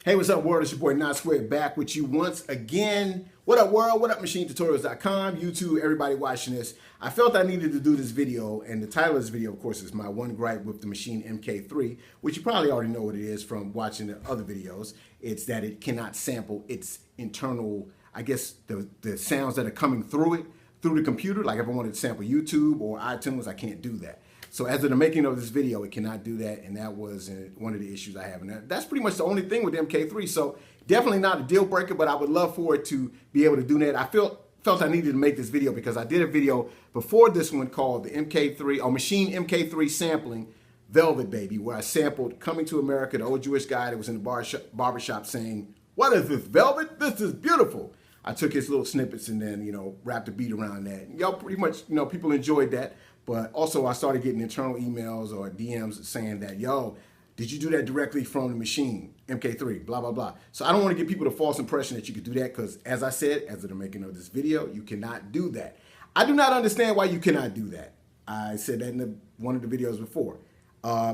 Hey, what's up, world? It's your boy Knocksquared back with you once again. What up, world? What up, MachineTutorials.com, YouTube, everybody watching this. I felt I needed to do this video, and the title of this video, of course, is my one gripe with the Maschine Mk3, which you probably already know what it is from watching the other videos. It's that it cannot sample its internal, I guess, the sounds that are coming through it, through the computer. Like if I wanted to sample YouTube or iTunes, I can't do that. So as of the making of this video, it cannot do that, and that was one of the issues I have. And that's pretty much the only thing with Mk3. So definitely not a deal breaker, but I would love for it to be able to do that. I felt I needed to make this video because I did a video before this one called the Mk3 or Maschine Mk3 sampling Velvet Baby, where I sampled Coming to America, the old Jewish guy that was in the barbershop saying, "What is this, Velvet? This is beautiful." I took his little snippets and then, wrapped a beat around that. Y'all pretty much, people enjoyed that. But also I started getting internal emails or DMs saying that, yo, did you do that directly from the Maschine Mk3, blah, blah, blah. So I don't want to give people the false impression that you could do that because, as I said, as of the making of this video, you cannot do that. I do not understand why you cannot do that. I said that in one of the videos before.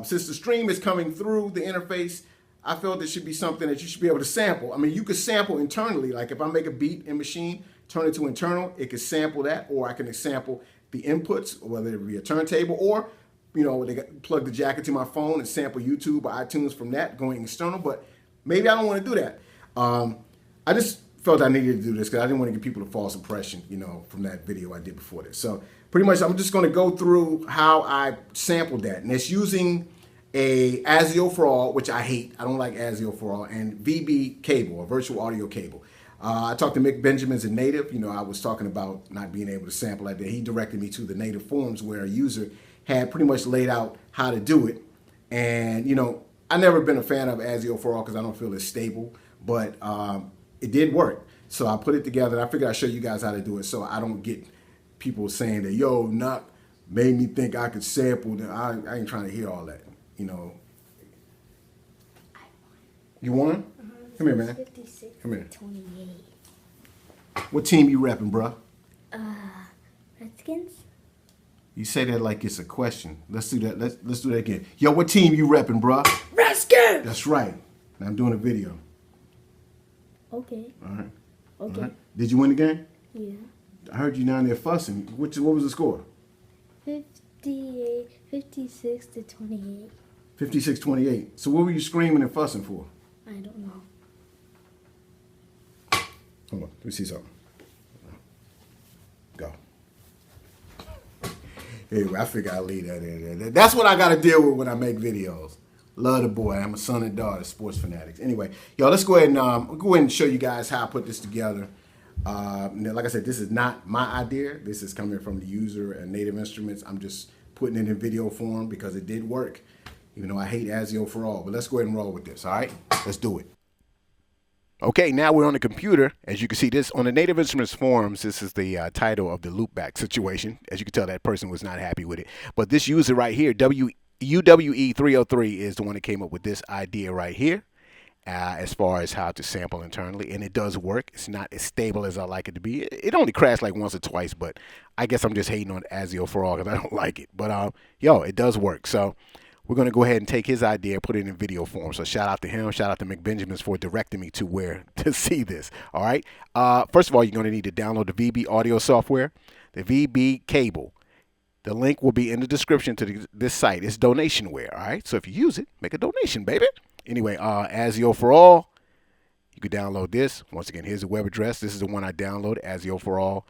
Since the stream is coming through the interface, I felt it should be something that you should be able to sample. I mean, you could sample internally. Like if I make a beat in Maschine, turn it to internal, it could sample that, or I can sample the inputs, whether it be a turntable or, they plug the jack into my phone and sample YouTube or iTunes from that going external. But maybe I don't want to do that. I just felt I needed to do this because I didn't want to give people a false impression, from that video I did before this. So pretty much I'm just going to go through how I sampled that. And it's using a ASIO for All, which I hate. I don't like ASIO for All, and VB cable, a virtual audio cable. I talked to Mick Benjamin's a native. I was talking about not being able to sample like that. He directed me to the native forums where a user had pretty much laid out how to do it. And, I've never been a fan of ASIO for All because I don't feel it's stable, but it did work. So I put it together. I figured I'd show you guys how to do it so I don't get people saying that, yo, Knock made me think I could sample. I ain't trying to hear all that, You won? Come here, man. 56 Come here. 28. What team you repping, bruh? Redskins? You say that like it's a question. Let's do that. Let's do that again. Yo, what team you repping, bruh? Redskins! That's right. Now I'm doing a video. Okay. All right. Okay. All right. Did you win the game? Yeah. I heard you down there fussing. What was the score? 56 to 28. 56-28. So what were you screaming and fussing for? I don't know. Hold on. Let me see something. Go. Anyway, I figure I'll leave that in there. That's what I got to deal with when I make videos. Love the boy. I'm a son and daughter, sports fanatics. Anyway, let's go ahead and show you guys how I put this together. Like I said, this is not my idea. This is coming from the user and Native Instruments. I'm just putting it in video form because it did work, even though I hate ASIO for All. But let's go ahead and roll with this, all right? Let's do it. Okay, now we're on the computer. As you can see, this on the Native Instruments forums, this is the title of the loopback situation. As you can tell, that person was not happy with it. But this user right here, UWE303, is the one that came up with this idea right here, as far as how to sample internally. And it does work. It's not as stable as I like it to be. It only crashed like once or twice, but I guess I'm just hating on ASIO for All because I don't like it. But, it does work. So we're going to go ahead and take his idea and put it in video form. So shout out to him. Shout out to Mick Benjamin's for directing me to where to see this. All right. First of all, you're going to need to download the VB audio software, the VB cable. The link will be in the description to this site. It's donationware. All right. So if you use it, make a donation, baby. Anyway, ASIO for All. You can download this. Once again, here's the web address. This is the one I downloaded, ASIO for All.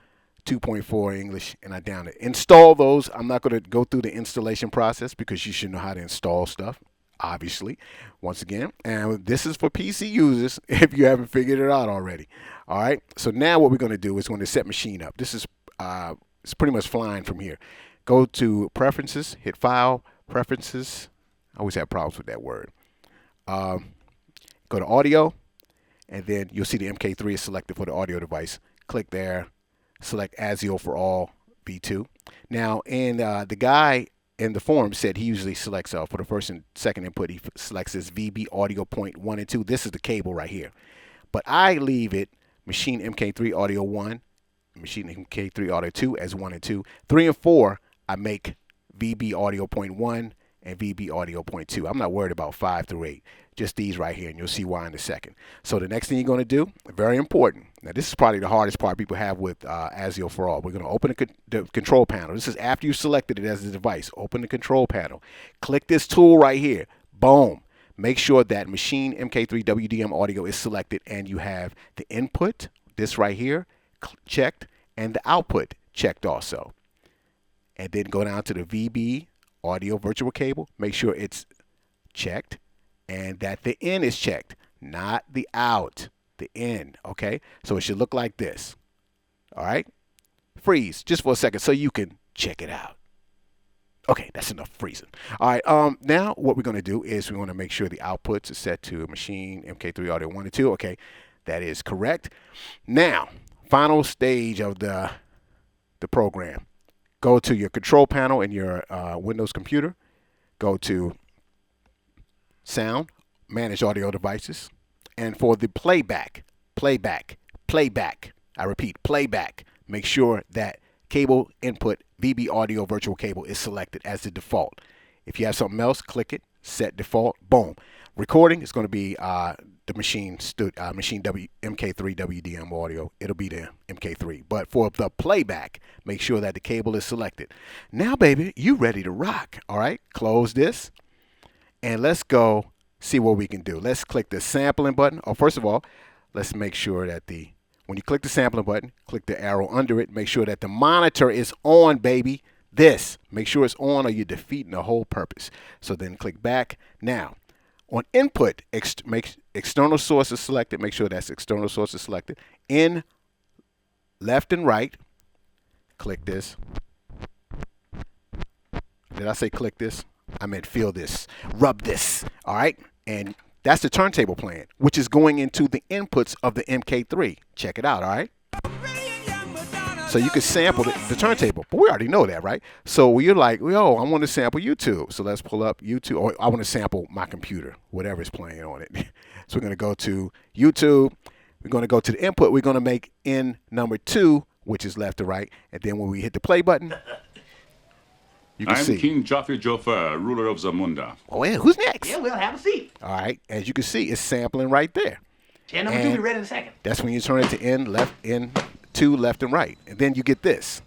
2.4 English, and I downloaded. Install those. I'm not going to go through the installation process because you should know how to install stuff, obviously, once again. And this is for PC users if you haven't figured it out already. All right. So now what we're going to do is going to set Maschine up. This is it's pretty much flying from here. Go to Preferences, hit File, Preferences. I always have problems with that word. Go to Audio, and then you'll see the Mk3 is selected for the audio device. Click there. Select ASIO for All V2. Now, and the guy in the forum said he usually selects for the first and second input, he selects this VB audio point 1 and 2. This is the cable right here. But I leave it Maschine Mk3 audio 1, Maschine Mk3 audio 2 as 1 and 2. 3 and 4, I make VB audio point 1 and VB audio 0.2. I'm not worried about 5 through 8. Just these right here, and you'll see why in a second. So the next thing you're going to do, very important. Now this is probably the hardest part people have with ASIO for All. We're going to open the control panel. This is after you selected it as a device. Open the control panel. Click this tool right here. Boom. Make sure that Maschine Mk3 WDM audio is selected and you have the input, this right here, checked, and the output checked also. And then go down to the VB audio virtual cable. Make sure it's checked and that the in is checked, not the out, the in, okay? So it should look like this, all right? Freeze just for a second so you can check it out. Okay, that's enough freezing. All right, now what we're going to do is we want to make sure the outputs are set to Maschine Mk3 audio 1 and 2. Okay, that is correct. Now, final stage of the program. Go to your control panel in your Windows computer. Go to Sound, Manage Audio Devices. And for the playback, I repeat, playback, make sure that cable input VB audio virtual cable is selected as the default. If you have something else, click it, set default, boom. Recording is going to be the Maschine Mk3 WDM audio. It'll be the Mk3. But for the playback, make sure that the cable is selected. Now, baby, you ready to rock. All right, close this. And let's go see what we can do. Let's click the sampling button. Oh, first of all, let's make sure that when you click the sampling button, click the arrow under it. Make sure that the monitor is on, baby. Make sure it's on or you're defeating the whole purpose. So then click back. Now, on input, make external sources selected. Make sure that's external sources selected. In left and right, click this. Did I say click this? I meant feel this, rub this, all right? And that's the turntable playing, which is going into the inputs of the Mk3. Check it out, all right? So you can sample the turntable, but we already know that, right? So you're like, yo, I want to sample YouTube. So let's pull up YouTube, or I want to sample my computer, whatever is playing on it. So we're going to go to YouTube. We're going to go to the input. We're going to make in number 2, which is left to right. And then when we hit the play button, you can see. I'm King Jaffe Joffer, ruler of Zamunda. Oh, yeah, who's next? Yeah, we'll have a seat. All right, as you can see, it's sampling right there. And number 2 be ready in a second. That's when you turn it to in 2, left and right. And then you get this.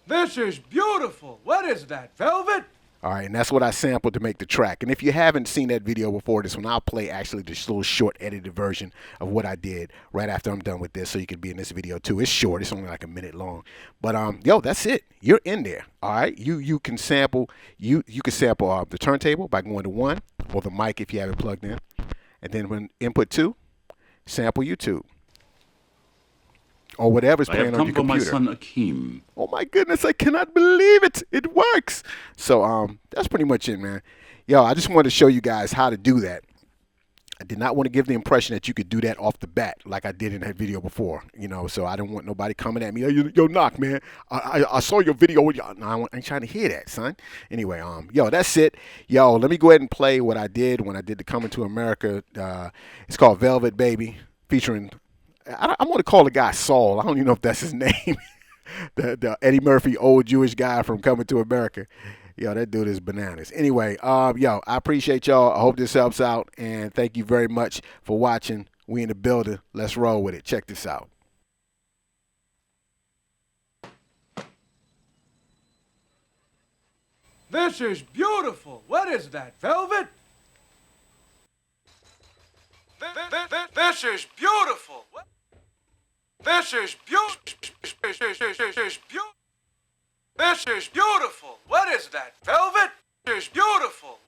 This is beautiful. What is that, velvet? All right, and that's what I sampled to make the track. And if you haven't seen that video before this one, I'll play actually this little short edited version of what I did right after I'm done with this, so you can be in this video too. It's short. It's only like a minute long. But yo, that's it. You're in there. All right. You can sample you can sample the turntable by going to 1, or the mic if you have it plugged in. And then when input 2, sample YouTube. Or whatever's playing on your computer. My son Akeem. Oh my goodness, I cannot believe it. It works. So that's pretty much it, man. Yo, I just wanted to show you guys how to do that. I did not want to give the impression that you could do that off the bat like I did in that video before, so I didn't want nobody coming at me. Yo, Knock, man, I saw your video. No, I ain't trying to hear that, son. Anyway, yo, that's it. Yo, let me go ahead and play what I did when I did the Coming to America. It's called Velvet Baby, featuring, I want to call the guy Saul. I don't even know if that's his name. the Eddie Murphy, old Jewish guy from Coming to America. Yo, that dude is bananas. Anyway, yo, I appreciate y'all. I hope this helps out. And thank you very much for watching. We in the building. Let's roll with it. Check this out. This is beautiful. What is that, velvet? This is beautiful. What? This is beautiful. This is beautiful. What is that, velvet? This is beautiful.